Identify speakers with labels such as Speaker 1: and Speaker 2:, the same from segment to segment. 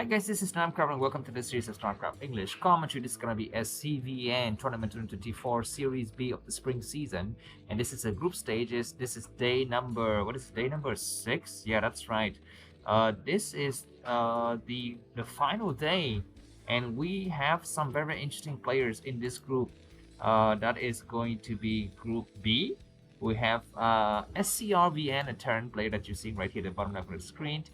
Speaker 1: Hi guys, this is Namcraft and welcome to the series of Starcraft English commentary. This is gonna be SCVN Tournament 2024 Series B of the spring season, and this is a group stages. This is day number, what is it, day number 6? Yeah, that's right. This is the final day, and we have some very interesting players in this group. That is going to be Group B. We have SCRVN, a Terran player that you're seeing right here at the bottom left of the screen,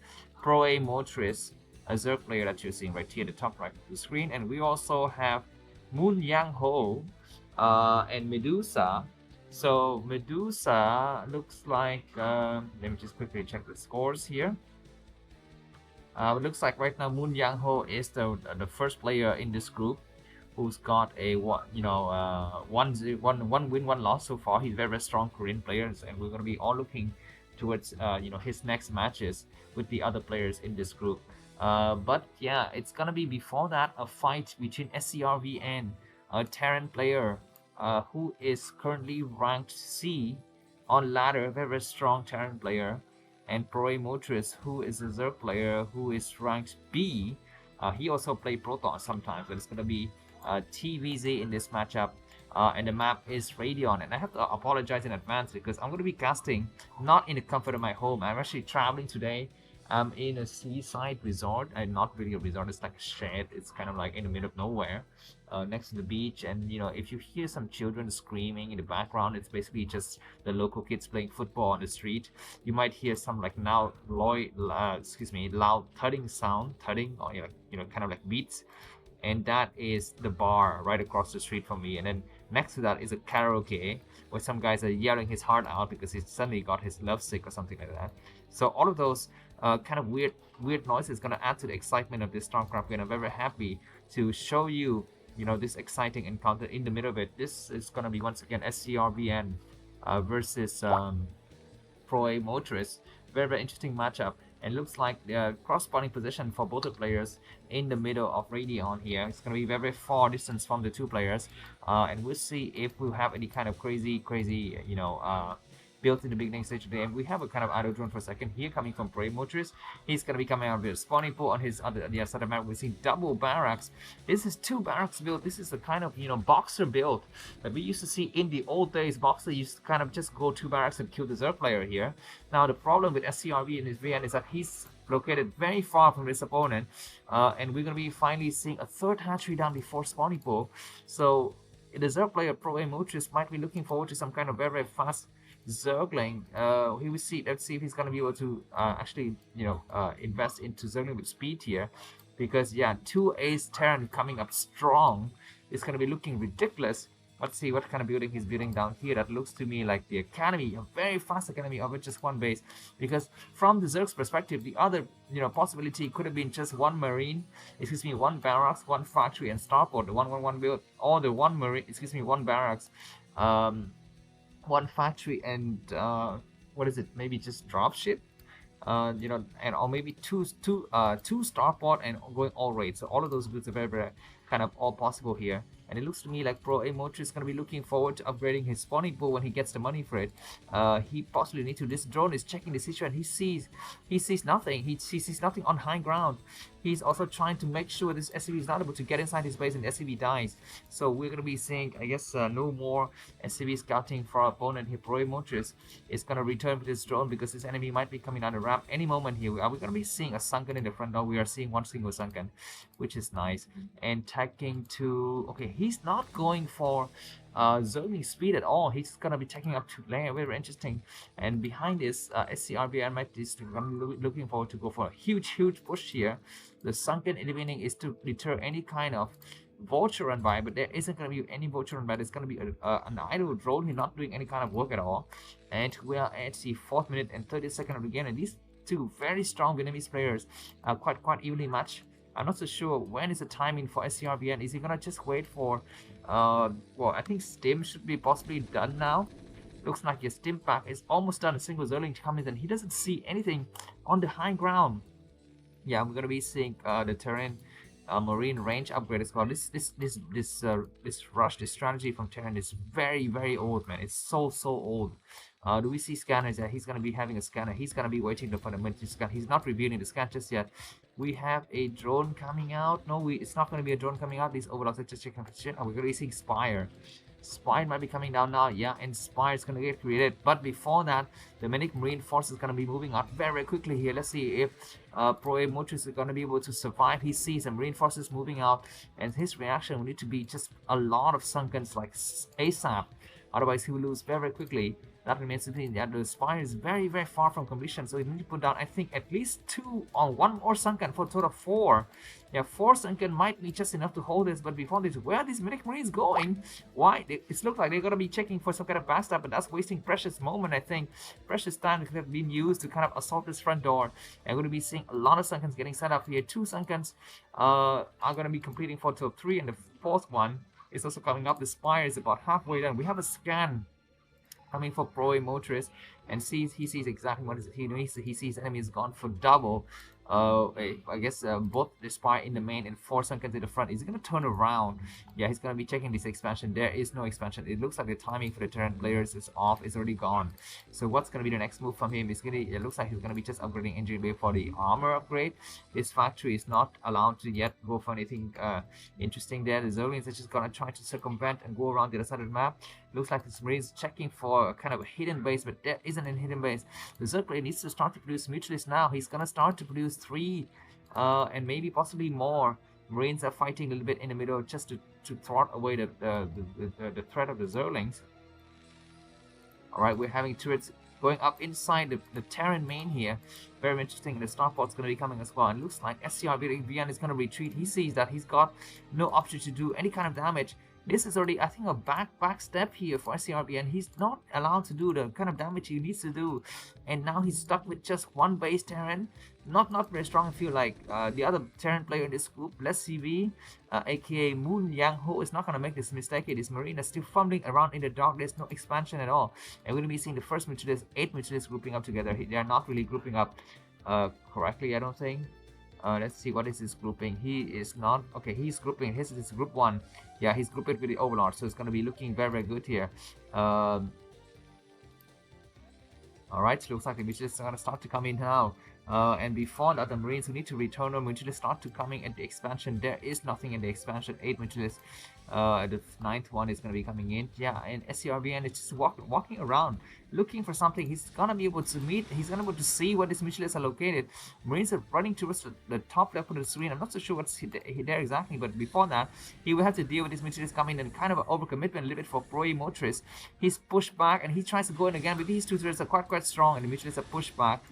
Speaker 1: proA.Moltres, a Zerg player that you're seeing right here at the top right of the screen, and we also have Moon Yang Ho and Medusa. So Medusa looks like, let me just quickly check the scores here. It looks like right now Moon Yang Ho is the first player in this group who's got a one win, one loss so far. He's very strong Korean players, and we're gonna be all looking towards his next matches with the other players in this group. But yeah, it's gonna be before that a fight between SCRVN, a Terran player who is currently ranked C on ladder, very strong Terran player, and proA.Moltres, who is a Zerg player who is ranked B. He also plays Protoss sometimes, but it's gonna be TVZ in this matchup. And the map is Radeon, and I have to apologize in advance because I'm going to be casting not in the comfort of my home. I'm actually traveling today. I'm in a seaside resort, and not really a resort, it's like a shed. It's kind of like in the middle of nowhere, next to the beach. And if you hear some children screaming in the background, it's basically just the local kids playing football on the street. You might hear some like loud thudding sound, or kind of like beats. And that is the bar right across the street from me. And then next to that is a karaoke where some guys are yelling his heart out because he suddenly got his lovesick or something like that. So all of those kind of weird noises is going to add to the excitement of this StarCraft, and I'm very happy to show you this exciting encounter in the middle of it. This is going to be once again SCRVN versus proA.Moltres. Very interesting matchup, and looks like the cross-spawning position for both the players in the middle of Radeon here. It's going to be very far distance from the two players, and we'll see if we'll have any kind of crazy built in the beginning stage of the game. We have a kind of idle drone for a second here coming from proA.Moltres. He's going to be coming out with a spawning pool on his the other side of the map. We're seeing double barracks. This is two barracks build. This is the kind of boxer build that we used to see in the old days. Boxer used to kind of just go two barracks and kill the Zerg player here. Now the problem with SCRVN is that he's located very far from his opponent, and we're going to be finally seeing a third hatchery down before spawning pool. So the Zerg player proA.Moltres might be looking forward to some kind of very fast Zergling. Let's see if he's gonna be able to actually invest into Zergling with speed here, because yeah, 2 Ace Terran coming up strong is gonna be looking ridiculous. Let's see what kind of building he's building down here. That looks to me like the academy, a very fast academy of just one base. Because from the Zerg's perspective, the other possibility could have been just one marine, one barracks, one factory, and starport, the 1-1-1 build, or the one barracks, one factory, and maybe just dropship, or maybe two starport and going all raids. So all of those builds are very kind of all possible here. And it looks to me like proA.Moltres is going to be looking forward to upgrading his spawning pool when he gets the money for it. He possibly needs to. This drone is checking the situation. He sees nothing. He sees nothing on high ground. He's also trying to make sure this SCV is not able to get inside his base and the SCV dies. So we're going to be seeing, I guess, no more SCV scouting for our opponent here. proA.Moltres is going to return with this drone because this enemy might be coming down the ramp any moment here. We're going to be seeing a sunken in the front door. We are seeing one single sunken, which is nice. And tagging to, okay, he's not going for Zergling speed at all. He's gonna be taking up to lane. Very interesting. And behind this, SCRVN might be looking forward to go for a huge push here. The sunken in the beginning is to deter any kind of vulture run by, but there isn't going to be any vulture run by. There's going to be an idle drone. He's not doing any kind of work at all. And we are at the 4th minute and 30th of the game, and these two very strong Vietnamese players are quite evenly matched. I'm not so sure when is the timing for SCRVN. Is he gonna just wait for well, I think Stim should be possibly done now. Looks like his Stim pack is almost done. A single Zergling coming, and he doesn't see anything on the high ground. Yeah, we're gonna be seeing the Terran Marine range upgrade as well. This strategy from Terran is very old, man. It's so old. Do we see scanners? Yeah, he's gonna be having a scanner. He's gonna be waiting for the military scan. He's not revealing the scan just yet. We have a drone coming out. No, it's not going to be a drone coming out. These overlords are just checking position. Are we going to be seeing Spire? Spire might be coming down now, yeah, and Spire is going to get created. But before that, the Medic Marine Force is going to be moving out very quickly here. Let's see if proA.Moltres is going to be able to survive. He sees the Marine Forces moving out, and his reaction will need to be just a lot of Sunkens like ASAP. Otherwise, he will lose very quickly. That remains to be seen. Yeah, the Spire is very far from completion, so we need to put down, I think, at least 2 or 1 more Sunken for a total of 4. Yeah, 4 Sunken might be just enough to hold this, but before this, where are these Medic Marines going? Why? It looks like they're going to be checking for some kind of backstab, but that's wasting precious moment, I think. Precious time that could have been used to kind of assault this front door. And we're going to be seeing a lot of Sunkens getting set up here. 2 Sunkens are going to be completing for a total of 3, and the 4th one is also coming up. The Spire is about halfway done. We have a scan coming for proA.Moltres, and he sees exactly what he needs. He sees enemies gone for double. I guess both the Spire in the main and 4 Sunkens in the front. Is he going to turn around? Yeah, he's going to be checking this expansion. There is no expansion. It looks like the timing for the Terran players is off. It's already gone. So what's going to be the next move from him? It looks like he's going to be just upgrading Engine Bay for the armor upgrade. His factory is not allowed to yet go for anything interesting there. The Zerlings are just going to try to circumvent and go around the other side of the map. Looks like this Marine is checking for a kind of a hidden base, but there isn't a hidden base. The Zerg player needs to start to produce Mutualists now. He's going to start to produce 3 and maybe possibly more. Marines are fighting a little bit in the middle just to thwart away the threat of the Zerlings. Alright, we're having turrets going up inside the Terran main here. Very interesting. The starport's going to be coming as well. And looks like SCRVN is going to retreat. He sees that he's got no option to do any kind of damage. This is already, I think, a back step here for SCRVN. He's not allowed to do the kind of damage he needs to do, and now he's stuck with just 1 base Terran. Not very strong. I feel like the other Terran player in this group, Less CV, aka Moon Yang Ho, is not going to make this mistake. This Marine is still fumbling around in the dark. There's no expansion at all, and we're going to be seeing the first Mutualists, 8 Mutualists grouping up together. They are not really grouping up correctly, I don't think. Let's see, what is his grouping? He is not, okay, he's grouping, his is group 1. Yeah, he's grouped with the Overlord, so it's going to be looking very good here. Alright, looks like the Mutualists are going to start to come in now. And before that, the Marines who need to return or Mutualists start to coming at the expansion. There is nothing in the expansion. 8 Mutualists. The 9th one is going to be coming in. Yeah, and SCRVN is just walking around looking for something. He's going to be able to meet, he's going to be able to see where these Mutualists are located. Marines are running towards the top left of the screen. I'm not so sure what's there exactly, but before that, he will have to deal with these Mutualists coming in, and kind of an overcommitment a little bit for proA.Moltres. He's pushed back and he tries to go in again, but these 2 turrets are quite strong, and the Mutualists are pushed back.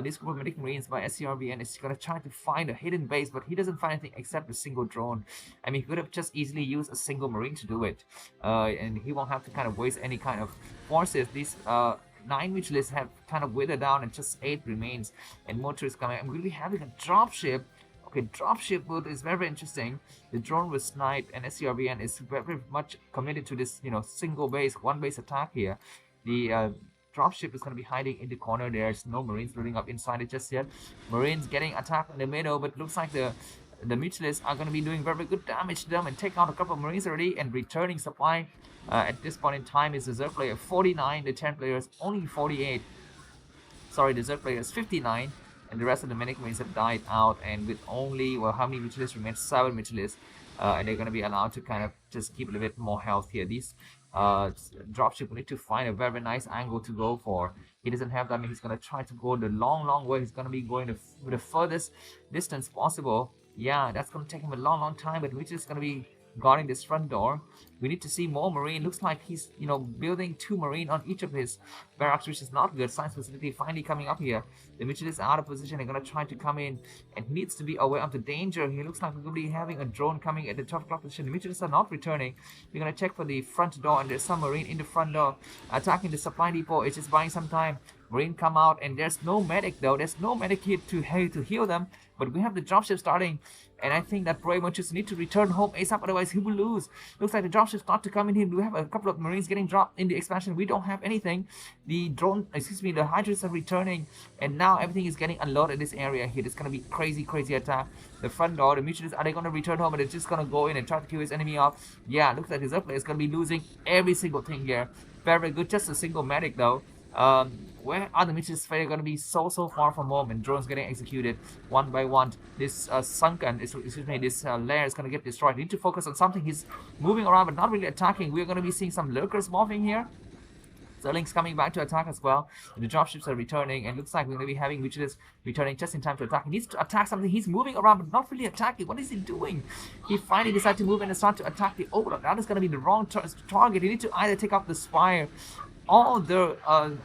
Speaker 1: This group of Medic Marines by SCRVN is going to try to find a hidden base, but he doesn't find anything except a single drone. I mean, he could have just easily used a single Marine to do it, and he won't have to kind of waste any kind of forces. These 9 Mutualists have kind of withered down, and just 8 remains, and Moltres coming. I'm really having a dropship. Okay, dropship build is very interesting. The drone was sniped, and SCRVN is very much committed to this, single base, 1 base attack here. The dropship is going to be hiding in the corner. There's no Marines loading up inside it just yet. Marines getting attacked in the middle, but looks like the Mutualists are going to be doing very good damage to them and take out a couple of Marines already and returning supply. At this point in time is the Zerg player 49, the 10 players only 48. Sorry, the Zerg player is 59, and the rest of the Medic Marines have died out, and with only, well, how many Mutualists remain? 7 Mutualists, and they're going to be allowed to kind of just keep a little bit more health here. These dropship will need to find a very nice angle to go for. He doesn't have that. I mean, he's going to try to go the long way. He's going to be going the furthest distance possible. Yeah, that's going to take him a long time, but we're just going to be guarding this front door. We need to see more Marine. Looks like he's, building 2 Marine on each of his barracks, which is not good. Science facility finally coming up here. The Mutualists are out of position. They're going to try to come in, and he needs to be aware of the danger. He looks like we're going to be having a drone coming at the top clock position. The Mutualists are not returning. We're going to check for the front door, and there's some Marine in the front door attacking the supply depot. It's just buying some time. Marine come out, and there's no medic though. There's no medic here to heal them. But we have the dropship starting, and I think that proA.Moltres need to return home ASAP, otherwise he will lose. Looks like the dropship start to come in here. We have a couple of Marines getting dropped in the expansion. We don't have anything. The the Hydras are returning, and now everything is getting unloaded in this area here. It's gonna be crazy attack. The front door, the Mutualists, are they gonna return home, or they're just gonna go in and try to kill his enemy off? Yeah, looks like his Zerg player is gonna be losing every single thing here. Very good, just a single medic though. Where are the Mitch's fate going to be so far from home, and drones getting executed one by one. This this lair is going to get destroyed. Need to focus on something. He's moving around but not really attacking. We're going to be seeing some lurkers morphing here. Zerling's coming back to attack as well. The dropships are returning, and looks like we're going to be having Vigilus returning just in time to attack. He needs to attack something. He's moving around but not really attacking. What is he doing? He finally decided to move in and start to attack the Overlord. That is going to be the wrong target. You need to either take out the Spire or the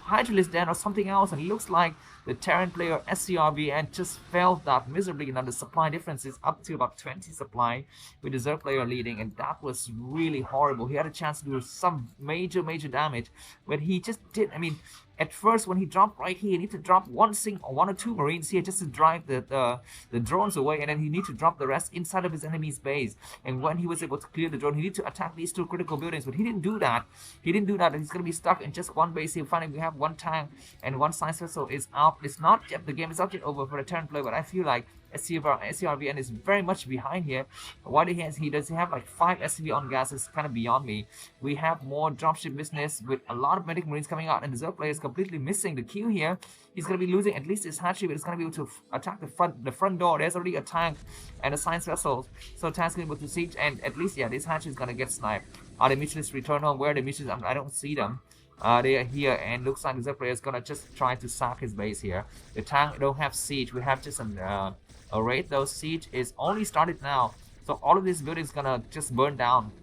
Speaker 1: Hydralisk Den or something else, and it looks like the Terran player SCRVN just failed that miserably. Now the supply difference is up to about 20 supply with the Zerg player leading, and that was really horrible. He had a chance to do some major damage, but he just did. I mean, at first when he dropped right here, he need to drop one or two Marines here just to drive the drones away, and then he need to drop the rest inside of his enemy's base. And when he was able to clear the drone, he need to attack these two critical buildings, but he didn't do that. And he's going to be stuck in just one base here. Finally, we have one tank and one science vessel is out. It's not yet, the game is not yet over for the Terran player, but I feel like SCRVN is very much behind here. Why does he have like 5 SCV on gas is kind of beyond me. We have more dropship business with a lot of medic marines coming out, and the Zerg player is completely missing the queue here. He's going to be losing at least his hatchery, but he's going to be able to attack the front door. There's already a tank and a science vessel, so tank's going to be able to siege, and at least this hatchery is going to get sniped. Are the Mitchell's return home? Where are the Mitchell's? I don't see them. They are here, and looks like the Zerg player is gonna just try to sack his base here. The tank don't have siege. We have just a raid. Though siege is only started now, so all of these buildings gonna just burn down.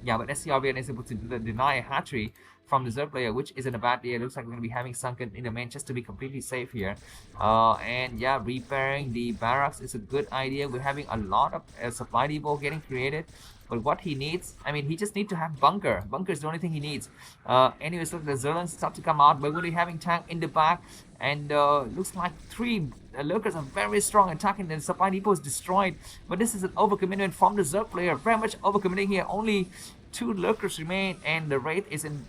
Speaker 1: Yeah, but SCRVN is able to deny a hatchery from the Zerg player, which isn't a bad idea. It looks like we're going to be having sunken in the main just to be completely safe here. And yeah, repairing the barracks is a good idea. We're having a lot of supply depot getting created. But what he needs, I mean, he just needs to have bunker. Bunker is the only thing he needs. Anyways, look, the Zerlings start to come out. We're going to be having tank in the back. And looks like 3 lurkers are very strong attacking. The supply depot is destroyed. But this is an overcommitment from the Zerg player. Very much overcommitting here. Only 2 lurkers remain, and the raid is in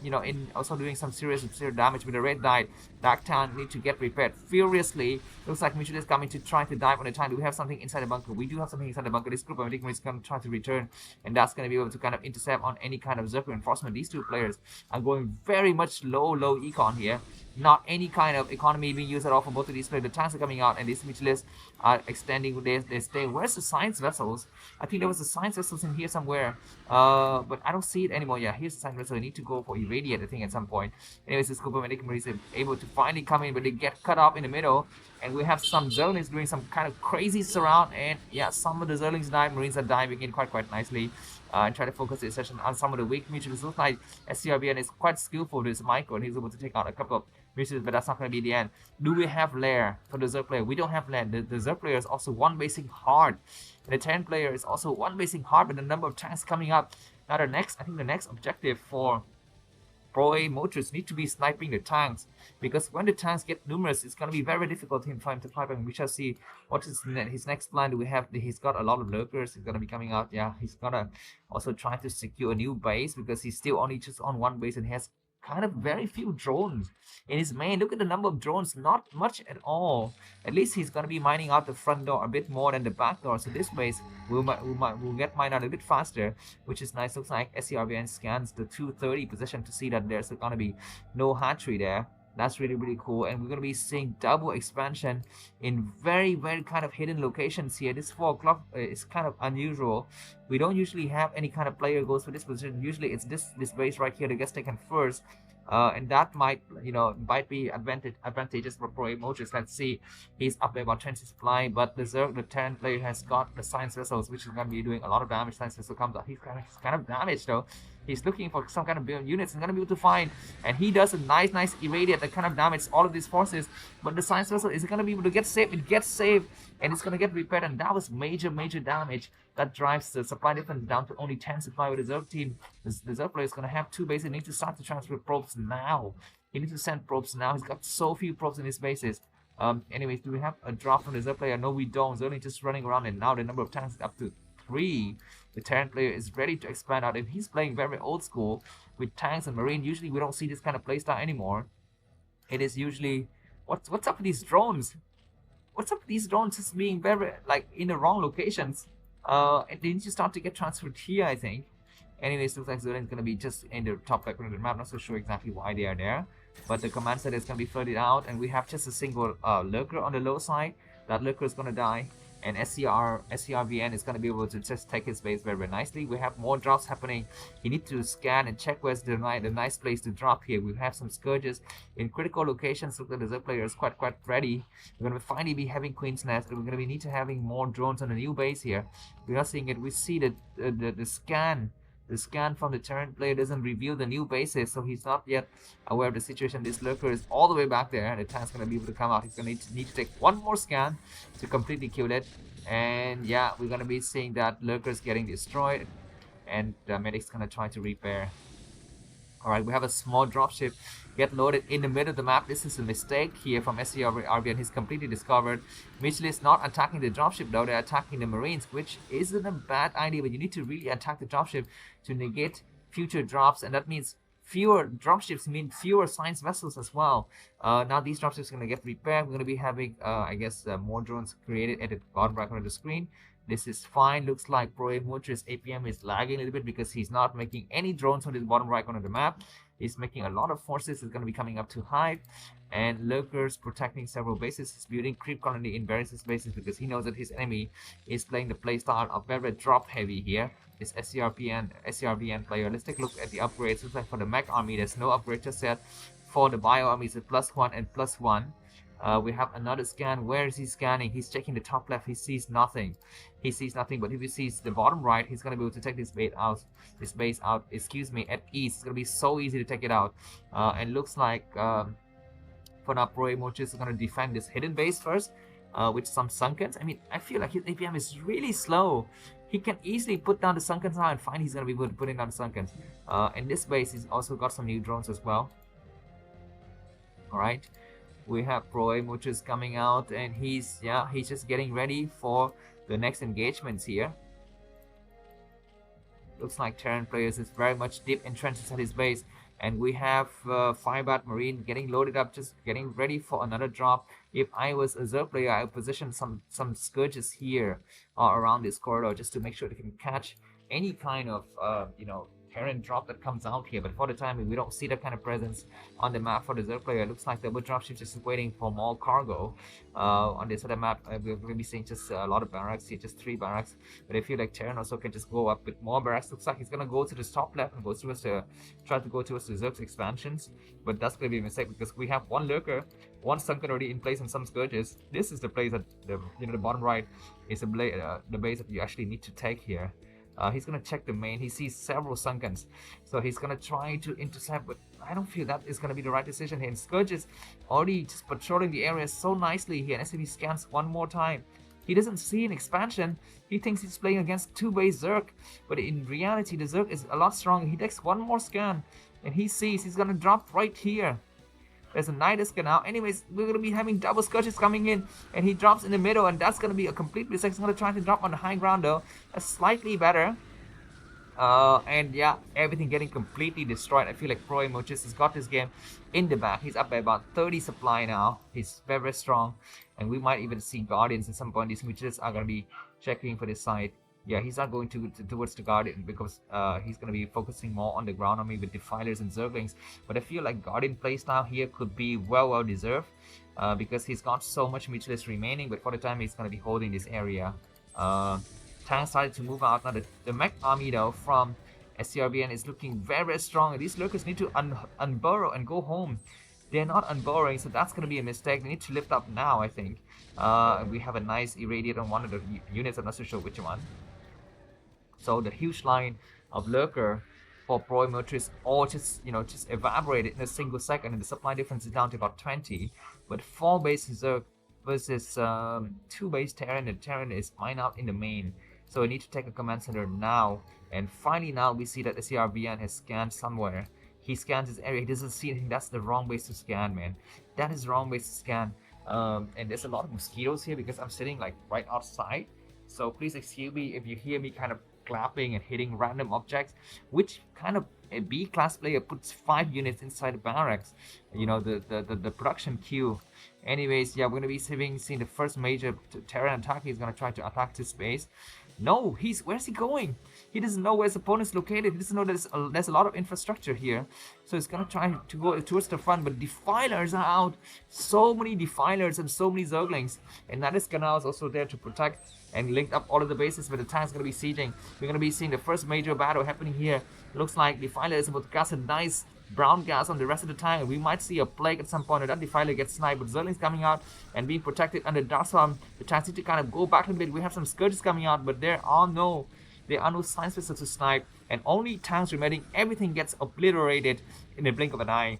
Speaker 1: also doing some serious damage. When the raid died, Dark Town need to get repaired furiously. Looks like Mitchell is coming to try to dive on the time. Do we have something inside the bunker? We do have something inside the bunker. This group of Enigma is going to try to return, and that's going to be able to kind of intercept on any kind of Zerg reinforcement. These 2 players are going very much low econ here. Not any kind of economy being used at all for both of these players. The tanks are coming out, and these Mitchellists are extending their stay. Where's the science vessels? I think there was a science vessels in here somewhere, but I don't see it anymore. Yeah, here's the science vessel. I need to go for irradiate, I think, at some point. Anyways, this group of medic marines are able to finally come in, but they get cut off in the middle, and we have some Zerlings doing some kind of crazy surround, and yeah, some of the Zerlings die. Marines are diving in quite nicely. And try to focus the session on some of the weak Mitchellists. Looks like SCRVN is quite skillful with his micro, and he's able to take out a couple of Mitchellists, but that's not going to be the end. Do we have lair for the Zerg player? We don't have lair. The Zerg player is also one basing hard. And the Terran player is also one basing hard with the number of tanks coming up. Now I think the next objective for proA.Moltres need to be sniping the tanks, because when the tanks get numerous, it's going to be very difficult for him to fight them. We shall see what is his next plan. Do we have? He's got a lot of lurkers. He's going to be coming out. Yeah, he's gonna also try to secure a new base, because he's still only just on one base and has kind of very few drones in his main. Look at the number of drones, not much at all. At least he's going to be mining out the front door a bit more than the back door, so this base will get mined out a bit faster, which is nice. Looks like SCRVN scans the 230 position to see that there's going to be no hatchery there. That's really cool, and we're going to be seeing double expansion in very kind of hidden locations here. This 4 o'clock is kind of unusual. We don't usually have any kind of player goes for this position. Usually it's this base right here that gets taken first, and that might be advantageous for proA.Moltres. Let's see, he's up by about 20 supply, but the Terran player has got the science vessels, which is going to be doing a lot of damage. Science vessel comes out. He's kind of damaged though. He's looking for some kind of units and going to be able to find, and he does a nice irradiate that kind of damage all of these forces. But the science vessel is going to be able to get saved. It gets saved, and it's going to get repaired, and that was major damage. That drives the supply difference down to only 10 supply with the Zerg team. The Zerg player is going to have 2 bases. He needs to start to transfer probes now. He needs to send probes now. He's got so few probes in his bases. Anyways, do we have a drop from the Zerg player? No, we don't. He's only just running around, and now the number of tanks is up to 3. The Terran player is ready to expand out, and he's playing very old school with tanks and marine. Usually we don't see this kind of playstyle anymore. It is usually what's up with these drones? What's up with these drones just being very in the wrong locations? And they need to start to get transferred here, I think. Anyways, looks like Zerling's gonna be just in the top 500 of the map. Not so sure exactly why they are there. but the command center is going to be flooded out, and we have just a single lurker on the low side. That lurker is going to die, and SCRVN is going to be able to just take his base very, very nicely. We have more drops happening. You need to scan and check where's the nice place to drop here. We have some scourges in critical locations. Look, the Zelle player is quite ready. We're going to finally be having Queen's Nest, and we're going to need to having more drones on the new base here. We're not seeing it. We see the scan. The scan from the Terran player doesn't reveal the new bases, so he's not yet aware of the situation. This lurker is all the way back there, and the tank's going to be able to come out. He's going to need to take one more scan to completely kill it. And yeah, we're going to be seeing that lurker is getting destroyed, and the medic's going to try to repair. Alright, we have a small dropship get loaded in the middle of the map. This is a mistake here from SCRVN. He's completely discovered. Mitchell is not attacking the dropship though, they're attacking the Marines, which isn't a bad idea, but you need to really attack the dropship to negate future drops, and that means fewer dropships mean fewer science vessels as well. Now these dropships are going to get repaired. We're going to be having, I guess, more drones created at the bottom right corner of the screen. This is fine. Looks like proA.Moltres APM is lagging a little bit because he's not making any drones on the bottom right corner of the map. He's making a lot of forces. He's going to be coming up to hide, and lurkers protecting several bases. He's building creep colony in various bases because he knows that his enemy is playing the playstyle of very drop heavy here. This SCRVN player. Let's take a look at the upgrades. Looks like for the mech army, there's no upgrade just yet. For the bio army, it's a +1 and +1. We have another scan. Where is he scanning? He's checking the top left. He sees nothing. He sees nothing. But if he sees the bottom right, he's gonna be able to take this base out. Excuse me, at ease. It's gonna be so easy to take it out. And looks like for now, proA.Moltres is gonna defend this hidden base first, with some sunkens. I mean, I feel like his APM is really slow. He can easily put down the sunkens now, and find he's gonna be able to put down the sunkens. And this base, he's also got some new drones as well. All right. We have proA.Moltres coming out, and he's just getting ready for the next engagements here. Looks like Terran players is very much deep entrenched at his base, and we have Firebat Marine getting loaded up, just getting ready for another drop. If I was a Zelle player, I would position some scourges here around this corridor just to make sure they can catch any kind of Terran drop that comes out here. But for the time being, we don't see that kind of presence on the map for the Zelle player. It looks like the dropship just waiting for more cargo. On this other map, we're going to be seeing just a lot of barracks here, just 3 barracks. But I feel like Terran also can just go up with more barracks. Looks like he's going to go to the top left and try to go towards the Zerg's expansions. But that's going to be a mistake because we have one lurker, one sunken already in place, and some scourges. This is the place that the bottom right is the base that you actually need to take here. He's going to check the main. He sees several sunkens, so he's going to try to intercept, but I don't feel that is going to be the right decision here. And Scourge is already just patrolling the area so nicely here, and as he scans one more time, he doesn't see an expansion. He thinks he's playing against 2-base Zerg, but in reality the Zerg is a lot stronger. He takes one more scan, and he sees he's going to drop right here. There's a Nightisker now. Anyways, we're going to be having double Scourges coming in, and he drops in the middle, and that's going to be a complete mistake. He's going to try to drop on the high ground though. That's slightly better. And yeah, everything getting completely destroyed. I feel like proA.Moltres has got this game in the back. He's up by about 30 supply now. He's very strong, and we might even see Guardians at some point. These Moltres are going to be checking for this side. Yeah, he's not going towards the Guardian because he's going to be focusing more on the ground army with Defilers and Zerglings. But I feel like Guardian playstyle here could be well deserved because he's got so much Mutualist remaining. But for the time, he's going to be holding this area. Tanks started to move out. Now the mech army though from SCRVN is looking very strong. These lurkers need to unburrow and go home. They're not unburrowing, so that's going to be a mistake. They need to lift up now, I think. We have a nice irradiate on one of the units. I'm not so sure which one. So the huge line of lurker for proA.Moltres all just evaporated in a single second, and the supply difference is down to about 20. But 4 base Zerg versus 2 base Terran, and Terran is mine out in the main. So we need to take a command center now. And finally now we see that the SCRVN has scanned somewhere. He scans his area. He doesn't see anything. That's the wrong base to scan, man. That is the wrong base to scan. And there's a lot of mosquitoes here because I'm sitting like right outside. So please excuse me if you hear me kind of clapping and hitting random objects, which kind of a B-class player puts 5 units inside the barracks, the production queue. Anyways, yeah, we're going to be seeing the first major Terran attack. He's going to try to attack this base. No, where's he going? He doesn't know where his opponent is located. He doesn't know there's a lot of infrastructure here. So he's gonna try to go towards the front, but defilers are out. So many defilers and so many zerglings. And that is Canal is also there to protect and linked up all of the bases where the tank's gonna be sieging. We're gonna be seeing the first major battle happening here. Looks like Defiler is about to cast a nice brown gas on the rest of the tank, and we might see a plague at some point, and that Defiler gets sniped, but Zerling's coming out and being protected under Dark Swarm. The tanks need to kind of go back a bit. We have some Scourges coming out, but there are no Science Vessels to snipe, and only tanks remaining. Everything gets obliterated in the blink of an eye.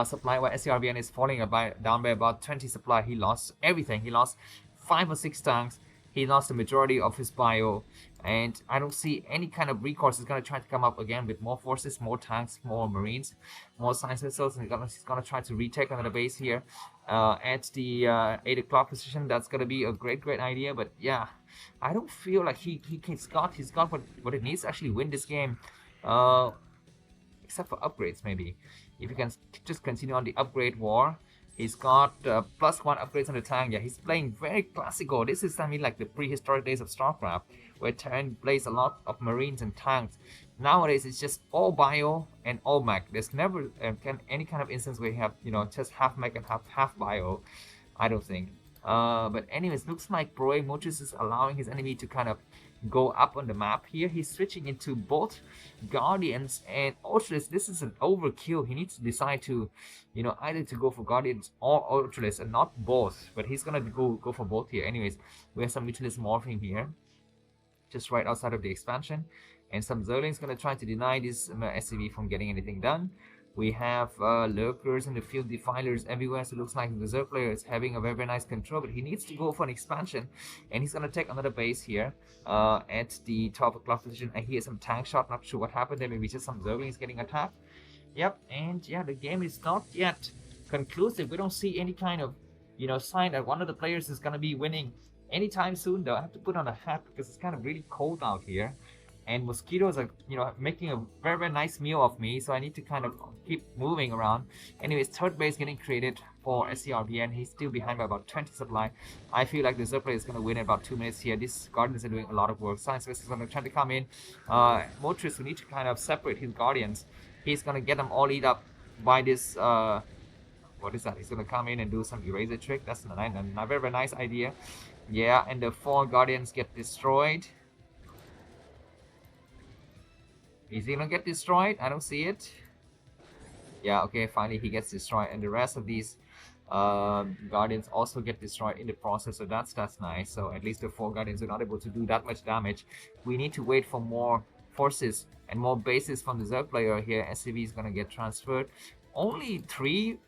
Speaker 1: Supply where SCRVN is falling down by about 20 supply. He lost everything. He lost 5 or 6 tanks. He lost the majority of his bio, and I don't see any kind of recourse. He's going to try to come up again with more forces, more tanks, more marines, more science vessels, and he's going to try to retake another base here at the 8 o'clock position. That's going to be a great idea, but yeah, I don't feel like he's got what it needs to actually win this game, except for upgrades maybe. If you can just continue on the upgrade war. He's got +1 upgrades on the tank. Yeah, he's playing very classical. This is, I mean, like the prehistoric days of StarCraft, where Terran plays a lot of marines and tanks. Nowadays, it's just all bio and all mech. There's never any kind of instance where you have, you know, just half mech and half bio. I don't think. But anyways, looks like proA.Moltres is allowing his enemy to kind of go up on the map here. He's switching into both Guardians and Ultras. This is an overkill. He needs to decide to, you know, either to go for Guardians or Ultras and not both. But he's gonna go for both here. Anyways, we have some Mutualist morphing here, just right outside of the expansion, and some Zerling's gonna try to deny this SCV from getting anything done. We have lurkers in the field, defilers everywhere, so it looks like the Zerg player is having a very nice control, but he needs to go for an expansion, and he's going to take another base here at the 12 o'clock position. I hear some tank shot, not sure what happened there, maybe just some Zerglings getting attacked. Yep, and yeah, the game is not yet conclusive. We don't see any kind of, you know, sign that one of the players is going to be winning anytime soon, though. I have to put on a hat because it's kind of really cold out here. And mosquitoes are, you know, making a very nice meal of me, so I need to kind of keep moving around. Anyways, third base getting created for SCRVN. He's still behind by about 20 supply. I feel like the Zerg player is going to win in about 2 minutes here. These Guardians are doing a lot of work. Science Vessels is going to try to come in. Moltres will need to kind of separate his Guardians. He's going to get them all eat up by this, what is that? He's going to come in and do some eraser trick. That's a very nice idea. Yeah, and the 4 Guardians get destroyed. Is he gonna get destroyed? I don't see it. Yeah, okay, finally he gets destroyed, and the rest of these Guardians also get destroyed in the process, so that's nice. So at least the 4 Guardians are not able to do that much damage. We need to wait for more forces and more bases from the Zerg player here. SCV is gonna get transferred. Only 3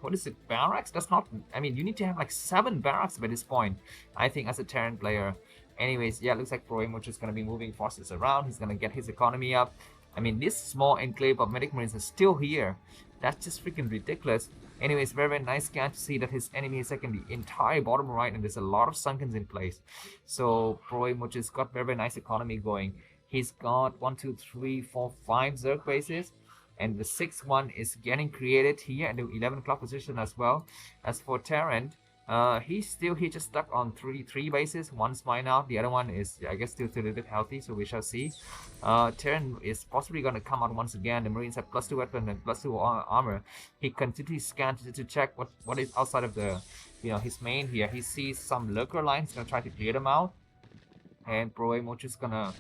Speaker 1: what is it, barracks? That's not, I mean, you need to have like 7 barracks by this point, I think, as a Terran player. Anyways, yeah, looks like proA.Moltres is going to be moving forces around. He's going to get his economy up. I mean, this small enclave of medic marines is still here. That's just freaking ridiculous. Anyways, very nice scan to see that his enemy is taking the entire bottom right, and there's a lot of sunkens in place. So proA.Moltres got very nice economy going. He's got 1, 2, 3, 4, 5 Zerg bases, and the 6th one is getting created here at the 11 o'clock position as well. As for Terran, he's still here, just stuck on three bases. One's mine out, the other one is, I guess, still a little bit healthy, so we shall see. Terran is possibly going to come out once again. The Marines have +2 weapon and +2 armor. He continually scans to check what is outside of the, you know, his main here. He sees some lurker lines, going to try to clear them out, and proA.Moltres is going to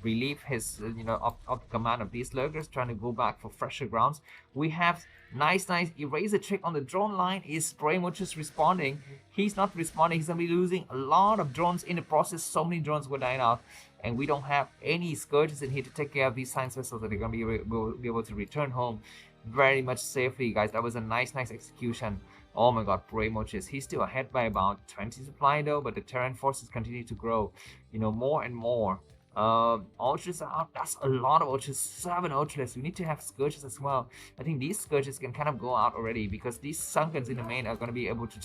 Speaker 1: relieve his, you know, of command of these lurkers, trying to go back for fresher grounds. We have nice eraser trick on the drone line. Is proA.Moltres responding? He's not responding. He's gonna be losing a lot of drones in the process. So many drones were dying out, and we don't have any Scourges in here to take care of these science vessels that are gonna be able to return home very much safely, guys. That was a nice execution. Oh my god, proA.Moltres, he's still ahead by about 20 supply though, but the Terran forces continue to grow, you know, more and more. Ultras are out. That's a lot of Ultras. 7 Ultras. We need to have Scourges as well. I think these Scourges can kind of go out already, because these Sunkens in the main are going to be able to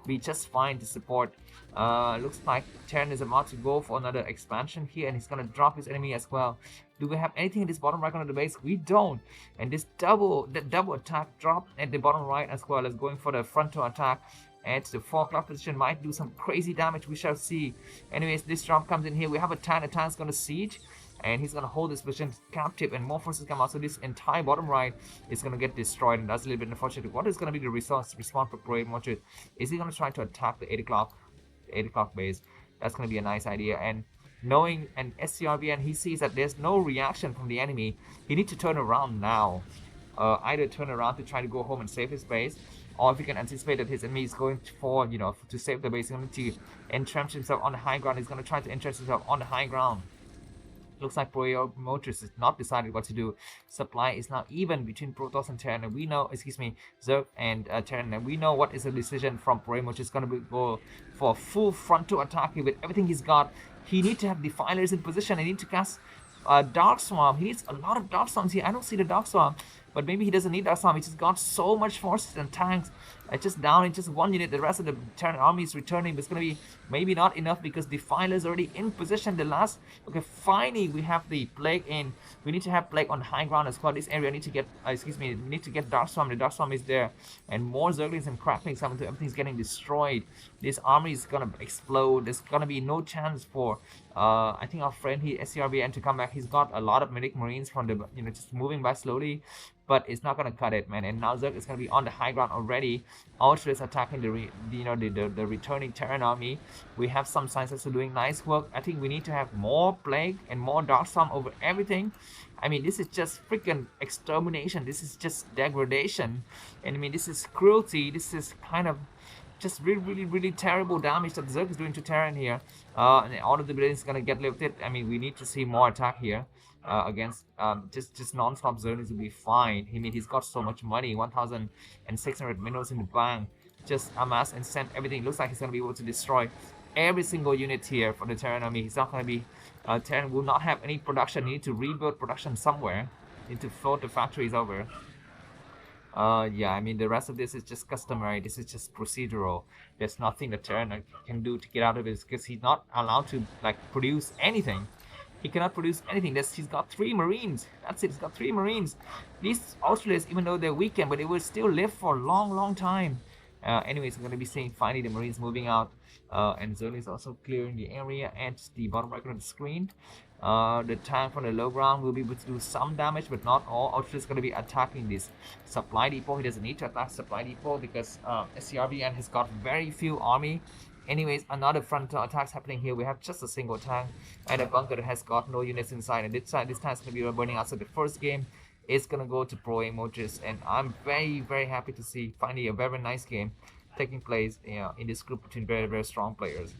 Speaker 1: be just fine to support. Looks like Terran is about to go for another expansion here, and he's going to drop his enemy as well. Do we have anything in this bottom right corner of the base? We don't. And this double attack drop at the bottom right as well as going for the frontal attack. and the 4 o'clock position might do some crazy damage. We shall see. Anyways, this drop comes in here. We have a tank. The tank's going to siege, and he's going to hold this position captive, and more forces come out. So this entire bottom right is going to get destroyed, and that's a little bit unfortunate. What is going to be the response for proA.Moltres? Is he going to try to attack the 8 o'clock base? That's going to be a nice idea. And knowing an SCRVN, he sees that there's no reaction from the enemy. He needs to turn around now. Either turn around to try to go home and save his base, or if he can anticipate that his enemy is going for, to save the base, he's going to entrench himself on the high ground. He's going to try to entrench himself on the high ground. Looks like proA.Moltres has not decided what to do. Supply is now even between Protoss and Terran, and we know, Zerg and Terran, and we know what is the decision from proA.Moltres. Is going to go for a full frontal attack here with everything he's got. He needs to have defilers in position. He needs to cast Dark Swarm. He needs a lot of Dark Swarms here. I don't see the Dark Swarm, but maybe he doesn't need Dark Swarm. He just got so much forces and tanks. Just down in just 1 unit. The rest of the Terran army is returning, but it's going to be maybe not enough because Defiler's already in position. The last, okay, finally we have the Plague in. We need to have Plague on high ground as well. This area need to get, we need to get Dark Swarm. The Dark Swarm is there, and more Zerglings and Cracklings coming through. Everything's getting destroyed. This army is going to explode. There's going to be no chance for, I think our friend here, SCRVN, to come back. He's got a lot of Medic Marines from the, just moving by slowly, but it's not going to cut it, man. And now Zerg is going to be on the high ground already. Ultra is attacking the returning Terran army. We have some scientists who are doing nice work. I think we need to have more Plague and more Dark Storm over everything. I mean, this is just freaking extermination. This is just degradation. And I mean, this is cruelty. This is kind of just really terrible damage that Zerg is doing to Terran here. And all of the buildings is going to get lifted. I mean, we need to see more attack here. Against just non-stop Zerglings will be fine. I mean, he's got so much money, 1,600 minerals in the bank. Just amass and send everything. Looks like he's going to be able to destroy every single unit here for the Terran army. He's not going to be, Terran will not have any production. He need to rebuild production somewhere. Need to float the factories over. Yeah, I mean, the rest of this is just customary. This is just procedural. There's nothing the Terran can do to get out of it because he's not allowed to produce anything. He cannot produce anything. He's got 3 Marines. That's it. He's got 3 Marines. These Australians, even though they're weakened, but they will still live for a long time. Anyways, we're going to be seeing finally the Marines moving out. And Zerglings is also clearing the area and the bottom right of the screen. The tank from the low ground will be able to do some damage, but not all. Ultra is going to be attacking this supply depot. He doesn't need to attack supply depot because SCRVN has got very few army. Anyways, another frontal attacks happening here. We have just a single tank and a bunker that has got no units inside. And this time is going to be burning out. So the first game is going to go to proA.Moltres. And I'm very happy to see finally a very nice game taking place in this group between very strong players.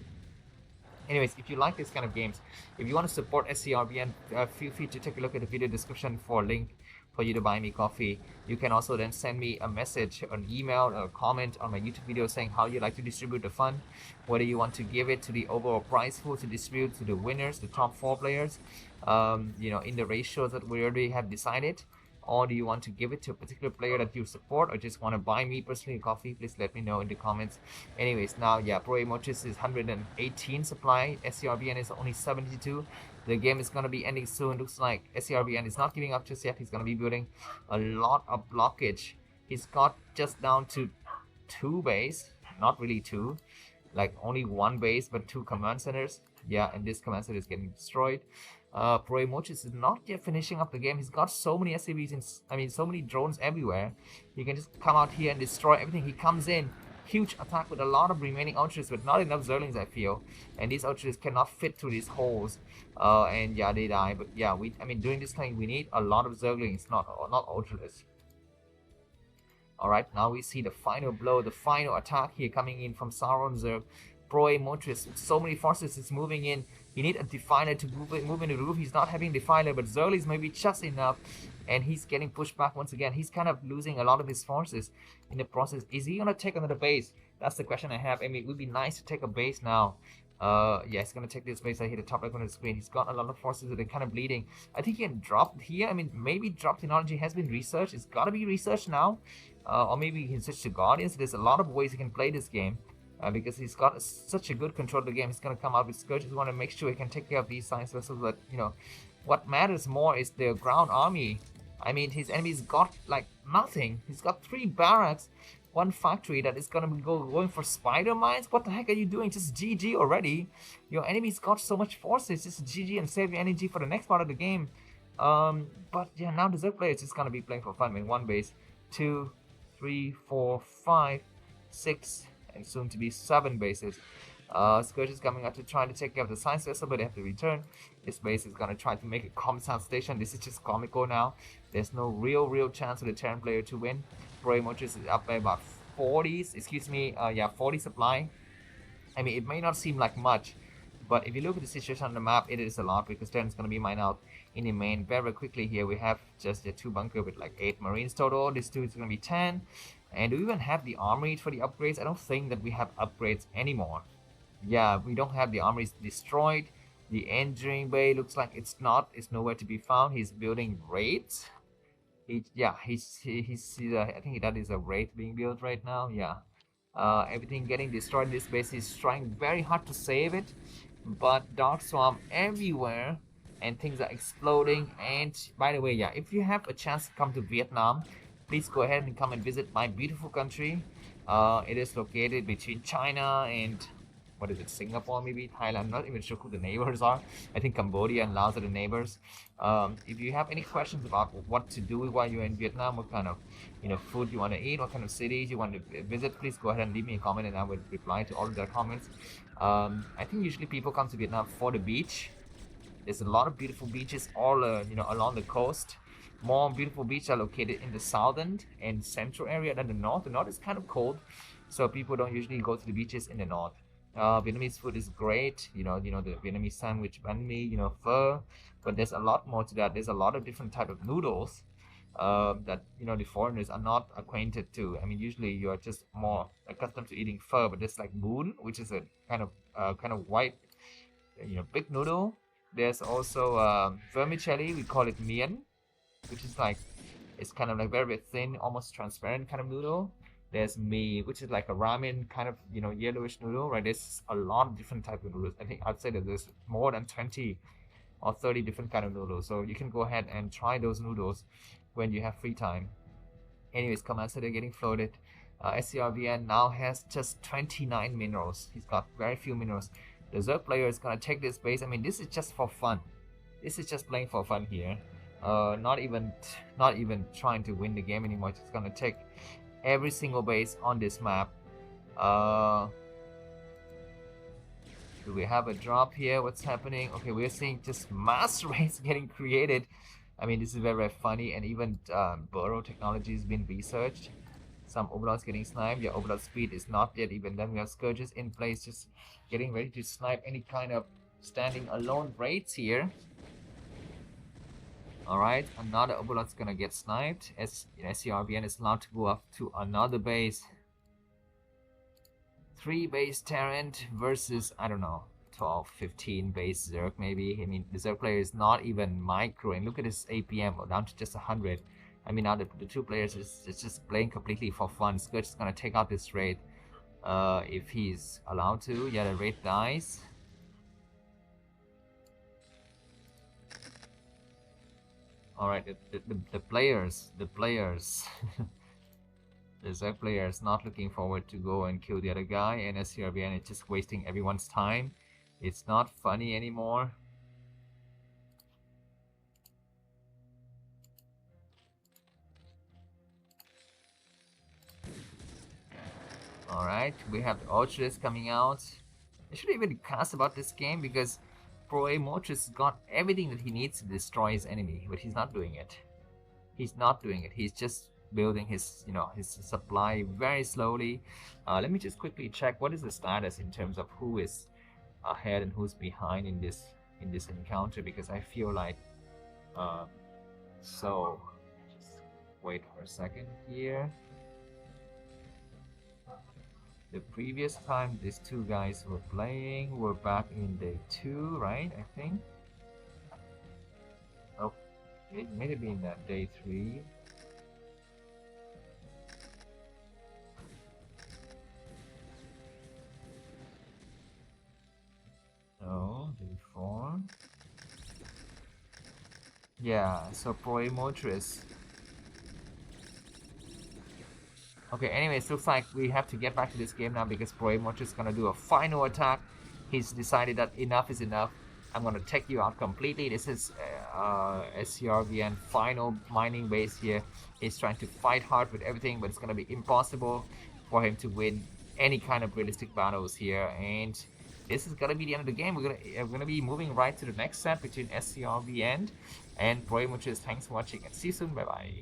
Speaker 1: Anyways, if you like this kind of games, if you want to support SCRVN, feel free to take a look at the video description for a link for you to buy me coffee. You can also then send me a message, an email, or a comment on my YouTube video saying how you like to distribute the fund, whether you want to give it to the overall prize pool to distribute to the winners, the top 4 players, in the ratios that we already have decided, or do you want to give it to a particular player that you support, or just want to buy me personally coffee? Please let me know in the comments. Anyways, now yeah, proA.Moltres is 118 supply, SCRVN is only 72. The game is going to be ending soon. Looks like SCRVN is not giving up just yet. He's going to be building a lot of blockage. He's got just down to 2 base, not really 2, like only 1 base, but 2 command centers. Yeah, and this command center is getting destroyed. proA.Moltres is not yet finishing up the game. He's got so many SCVs, so many drones everywhere. He can just come out here and destroy everything. He comes in, huge attack with a lot of remaining Ultras, but not enough Zerglings, I feel. And these Ultras cannot fit through these holes. And yeah, they die. But yeah, during this time, we need a lot of Zerglings, not Ultras. Alright, now we see the final blow, the final attack here coming in from Sauron Zerg. proA.Moltres, so many forces is moving in. You need a Defiler to move in the roof. He's not having Defiler, but Zerglings maybe just enough. And he's getting pushed back once again. He's kind of losing a lot of his forces in the process. Is he going to take another base? That's the question I have. I mean, it would be nice to take a base now. Yeah, he's going to take this base. I hit the top right corner of the screen. He's got a lot of forces that are kind of bleeding. I think he can drop here. I mean, maybe drop technology has been researched. It's got to be researched now. Or maybe he can switch to Guardians. There's a lot of ways he can play this game. Because he's got such a good control of the game. He's going to come out with Scourge. We want to make sure he can take care of these science vessels. But, what matters more is the ground army. I mean, his enemy's got, like, nothing. He's got 3 barracks, one factory that is gonna be going for spider mines. What the heck are you doing? Just GG already. Your enemies got so much forces. Just GG and save your energy for the next part of the game. But yeah, now the Zerg player is just gonna be playing for fun. I mean, 1 base, 2, 3, 4, 5, 6, and soon to be 7 bases. Scourge is coming out to try to take care of the science vessel, but they have to return. This base is gonna try to make a comm station. This is just comical now. There's no real chance for the Terran player to win. proA.Moltres is up by about 40, excuse me, yeah, 40 supply. I mean, it may not seem like much, but if you look at the situation on the map, it is a lot, because Terran's gonna be mined out in the main very quickly here. We have just the 2 bunker with like 8 marines total. This 2 is gonna be 10. And do we even have the armory for the upgrades? I don't think that we have upgrades anymore. Yeah, we don't have the armories destroyed. The engineering bay looks like it's nowhere to be found. He's building raids. I think that is a raid being built right now. Yeah, everything getting destroyed. This base is trying very hard to save it, but dark swarm everywhere and things are exploding. And by the way, yeah, if you have a chance to come to Vietnam, please go ahead and come and visit my beautiful country. It is located between China and, what is it, Singapore, maybe Thailand. I'm not even sure who the neighbors are. I think Cambodia and Laos are the neighbors. If you have any questions about what to do while you're in Vietnam, what kind of food you want to eat, what kind of cities you want to visit, please go ahead and leave me a comment and I will reply to all of their comments. I think usually people come to Vietnam for the beach. There's a lot of beautiful beaches all along the coast. More beautiful beaches are located in the southern and central area than the north. The north is kind of cold, so people don't usually go to the beaches in the north. Vietnamese food is great, the Vietnamese sandwich, banh mi, pho, but there's a lot more to that. There's a lot of different type of noodles that the foreigners are not acquainted to. I mean, usually you're just more accustomed to eating pho, but there's like bún, which is a kind of white, big noodle. There's also vermicelli, we call it mien, which is like, it's kind of like very thin, almost transparent kind of noodle. There's mee, which is like a ramen kind of yellowish noodle, right? There's a lot of different type of noodles. I think I'd say that there's more than 20 or 30 different kind of noodles, so you can go ahead and try those noodles when you have free time. Anyways, commands that are getting floated. SCRVN now has just 29 minerals. He's got very few minerals. The Zerg player is gonna take this base. I mean, this is just for fun. This is just playing for fun here. Not even trying to win the game anymore. It's gonna take every single base on this map. Do we have a drop here? What's happening? Okay, we're seeing just mass raids getting created. I mean, this is very funny, and even burrow technology has been researched. Some overlords getting sniped. Yeah, overlord speed is not yet even done. We have scourges in place, just getting ready to snipe any kind of standing alone raids here. Alright, another overlord's gonna get sniped. SCRVN is allowed to go up to another base. 3 base Terran versus, I don't know, 12, 15 base Zerg maybe. I mean, the Zerg player is not even microing. Look at his APM, down to just 100. I mean, now the 2 players is just playing completely for fun. Scourge is gonna take out this raid if he's allowed to. Yeah, the raid dies. Alright, the players, the Zerg player is not looking forward to go and kill the other guy, and SCRVN is just wasting everyone's time. It's not funny anymore. Alright, we have the Moltres coming out. I should even cast about this game, because proA.Moltres got everything that he needs to destroy his enemy, but he's not doing it. He's just building his his supply very slowly. Let me just quickly check what is the status in terms of who is ahead and who's behind in this encounter, because I feel like so just wait for a second here. The previous time these 2 guys were playing were back in day 2, right? I think. Oh, it may have been that day 3. No, day 4. Yeah, so proA.Moltres Okay, anyways, looks like we have to get back to this game now because proA.Moltres is gonna do a final attack. He's decided that enough is enough. I'm gonna take you out completely. This is SCRVN final mining base here. He's trying to fight hard with everything, but it's gonna be impossible for him to win any kind of realistic battles here. And this is gonna be the end of the game. We're gonna be moving right to the next set between SCRVN and proA.Moltres. Thanks for watching and see you soon. Bye bye.